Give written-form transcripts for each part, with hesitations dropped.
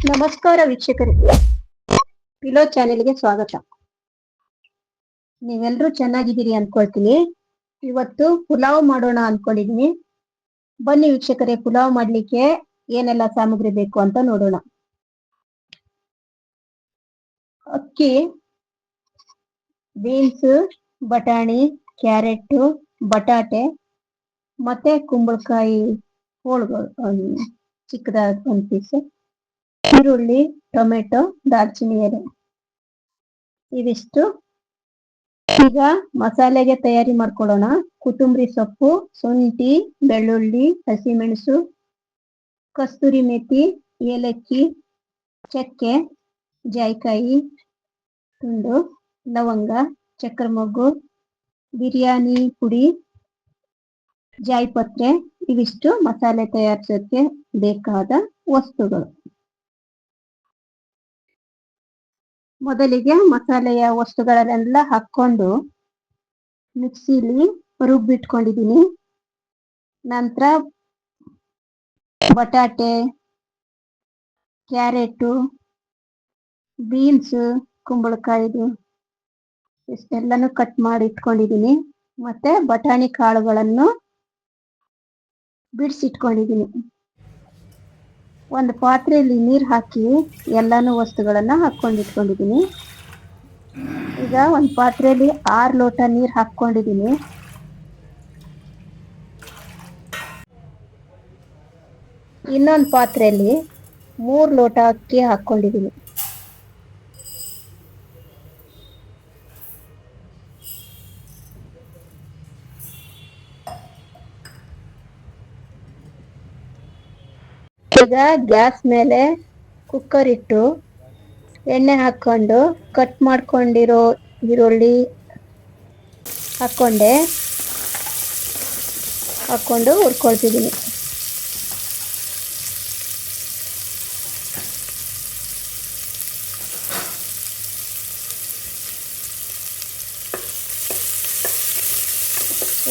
ನಮಸ್ಕಾರ ವೀಕ್ಷಕರೇ, ಪಿಲೋ ಚಾನೆಲ್ಗೆ ಸ್ವಾಗತ. ನೀವೆಲ್ಲರೂ ಚೆನ್ನಾಗಿದ್ದೀರಿ ಅನ್ಕೊಳ್ತೀನಿ. ಇವತ್ತು ಪುಲಾವ್ ಮಾಡೋಣ ಅನ್ಕೊಂಡಿದೀನಿ. ಬನ್ನಿ ವೀಕ್ಷಕರೇ, ಪುಲಾವ್ ಮಾಡ್ಲಿಕ್ಕೆ ಏನೆಲ್ಲ ಸಾಮಗ್ರಿ ಬೇಕು ಅಂತ ನೋಡೋಣ. ಅಕ್ಕಿ, ಬೀನ್ಸ್, ಬಟಾಣಿ, ಕ್ಯಾರೆಟ್, ಬಟಾಟೆ ಮತ್ತೆ ಕುಂಬಳಕಾಯಿ ಹೋಳುಗಳು, ಚಿಕ್ಕದಾದ ಒಂದು ಪೀಸ್, ಈರುಳ್ಳಿ, ಟೊಮೆಟೊ, ದಾಲ್ಚಿನ್ನಿ ಎಲೆ ಇವಿಷ್ಟು. ಈಗ ಮಸಾಲೆಗೆ ತಯಾರಿ ಮಾಡ್ಕೊಳ್ಳೋಣ. ಕೊತ್ತಂಬರಿ ಸೊಪ್ಪು, ಶುಂಠಿ, ಬೆಳ್ಳುಳ್ಳಿ, ಹಸಿಮೆಣಸು, ಕಸ್ತೂರಿ ಮೆಥಿ, ಏಲಕ್ಕಿ, ಚಕ್ಕೆ, ಜಾಯಿಕಾಯಿ ತುಂಡು, ಲವಂಗ, ಚಕ್ರ ಮೊಗ್ಗು, ಬಿರಿಯಾನಿ ಪುಡಿ, ಜಾಯಿಪತ್ರೆ ಇವಿಷ್ಟು ಮಸಾಲೆ ತಯಾರಿಸೋಕೆ ಬೇಕಾದ ವಸ್ತುಗಳು. ಮೊದಲಿಗೆ ಮಸಾಲೆಯ ವಸ್ತುಗಳನ್ನೆಲ್ಲ ಹಾಕೊಂಡು ಮಿಕ್ಸಿಲಿ ರುಬ್ಬಿಟ್ಕೊಂಡಿದ್ದೀನಿ. ನಂತರ ಬಟಾಟೆ, ಕ್ಯಾರೆಟು, ಬೀನ್ಸ್, ಕುಂಬಳಕಾಯಿದು ಇಷ್ಟೆಲ್ಲನೂ ಕಟ್ ಮಾಡಿ ಇಟ್ಕೊಂಡಿದ್ದೀನಿ. ಮತ್ತೆ ಬಟಾಣಿ ಕಾಳುಗಳನ್ನು ಬಿಡಿಸಿಟ್ಕೊಂಡಿದ್ದೀನಿ. ಒಂದು ಪಾತ್ರೆಯಲ್ಲಿ ನೀರು ಹಾಕಿ ಎಲ್ಲಾನು ವಸ್ತುಗಳನ್ನ ಹಾಕೊಂಡಿಟ್ಕೊಂಡಿದ್ದೀನಿ. ಈಗ ಒಂದು ಪಾತ್ರೆಯಲ್ಲಿ 6 ಲೋಟ ನೀರು ಹಾಕೊಂಡಿದ್ದೀನಿ. ಇನ್ನೊಂದು ಪಾತ್ರೆಯಲ್ಲಿ 3 ಲೋಟ ಅಕ್ಕಿ ಹಾಕೊಂಡಿದ್ದೀನಿ. ಈಗ ಗ್ಯಾಸ್ ಮೇಲೆ ಕುಕ್ಕರ್ ಇಟ್ಟು ಎಣ್ಣೆ ಹಾಕೊಂಡು ಕಟ್ ಮಾಡ್ಕೊಂಡಿರೋ ಈರುಳ್ಳಿ ಹಾಕೊಂಡು ಹುರ್ಕೊಳ್ತಿದ್ದೀನಿ.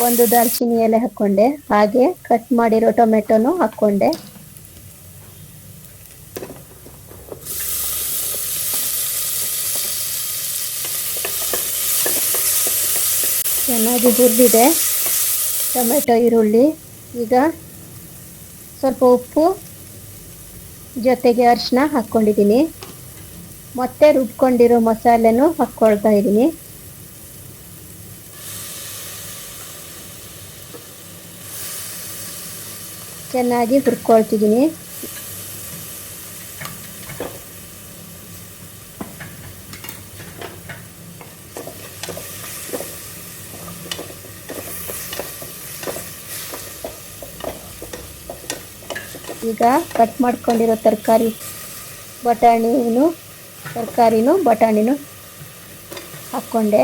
ಒಂದು ದಾಲ್ಚಿನ್ನಿ ಎಲೆ ಹಾಕೊಂಡೆ, ಹಾಗೆ ಕಟ್ ಮಾಡಿರೋ ಟೊಮೆಟೊನು ಹಾಕೊಂಡೆ. ಚೆನ್ನಾಗಿ ಹುರಿದಿದೆ ಟೊಮೆಟೊ, ಈರುಳ್ಳಿ. ಈಗ ಸ್ವಲ್ಪ ಉಪ್ಪು ಜೊತೆಗೆ ಅರಿಶಿನ ಹಾಕ್ಕೊಂಡಿದ್ದೀನಿ. ಮತ್ತೆ ರುಬ್ಕೊಂಡಿರೋ ಮಸಾಲೆನೂ ಹಾಕ್ಕೊಳ್ತಾ ಇದ್ದೀನಿ. ಚೆನ್ನಾಗಿ ಹುರ್ಕೊಳ್ತಿದ್ದೀನಿ. ಈಗ ಕಟ್ ಮಾಡ್ಕೊಂಡಿರೋ ಬಟಾಣಿನೂ ಹಾಕ್ಕೊಂಡೆ.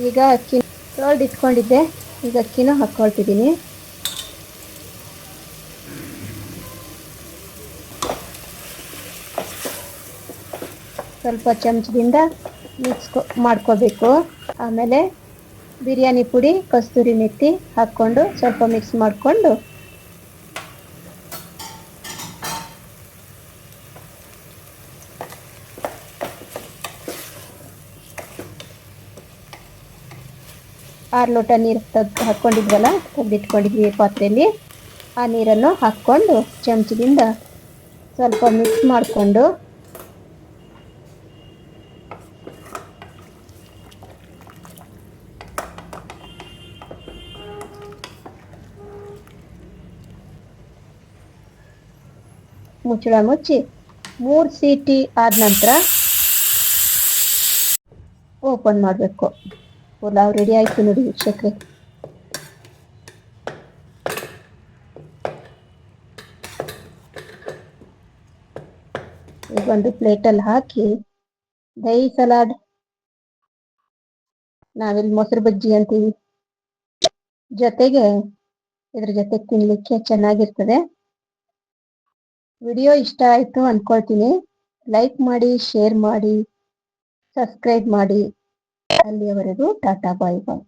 ಈಗ ಅಕ್ಕಿ ತೊಳೆದು ಇಟ್ಕೊಂಡಿದ್ದೆ, ಈಗ ಅಕ್ಕಿನೂ ಹಾಕ್ಕೊಳ್ತಿದ್ದೀನಿ. ಸ್ವಲ್ಪ ಚಮಚದಿಂದ ಮಿಕ್ಸ್ ಮಾಡ್ಕೋಬೇಕು. ಆಮೇಲೆ ಬಿರಿಯಾನಿ ಪುಡಿ, ಕಸ್ತೂರಿ ಮೆಥಿ ಹಾಕ್ಕೊಂಡು ಸ್ವಲ್ಪ ಮಿಕ್ಸ್ ಮಾಡಿಕೊಂಡು ಆರು ಲೋಟ ನೀರು ತೆಗೆದಿಟ್ಕೊಂಡಿದ್ವಿ ಪಾತ್ರೆಯಲ್ಲಿ. ಆ ನೀರನ್ನು ಹಾಕ್ಕೊಂಡು ಚಮಚದಿಂದ ಸ್ವಲ್ಪ ಮಿಕ್ಸ್ ಮಾಡಿಕೊಂಡು ಮುಚ್ಚಳ ಮುಚ್ಚಿ 3 ಸೀಟಿ ಆದ ನಂತರ ಓಪನ್ ಮಾಡಬೇಕು. ಪುಲಾವ್ ರೆಡಿ ಆಯ್ತು ನೋಡಿ ವೀಕ್ಷಕರೇ. ಈಗ ಒಂದು ಪ್ಲೇಟಲ್ಲಿ ಹಾಕಿ ದಹಿ ಸಲಾಡ್, ನಾವಿಲ್ಲಿ ಮೊಸರು ಬಜ್ಜಿ ಅಂತೀವಿ, ಜೊತೆಗೆ ಇದ್ರ ಜೊತೆ ತಿನ್ಲಿಕ್ಕೆ ಚೆನ್ನಾಗಿರ್ತದೆ. ವಿಡಿಯೋ ಇಷ್ಟ ಆಯ್ತು ಅನ್ಕೊಳ್ತೀನಿ. ಲೈಕ್ ಮಾಡಿ, ಶೇರ್ ಮಾಡಿ. ಸಬ್ಸ್ಕ್ರೈಬ್ ಮಾಡಿ. ಅಲ್ಲಿಯವರೆಗೂ ಟಾಟಾ ಬಾಯ್ ಬಾಯ್.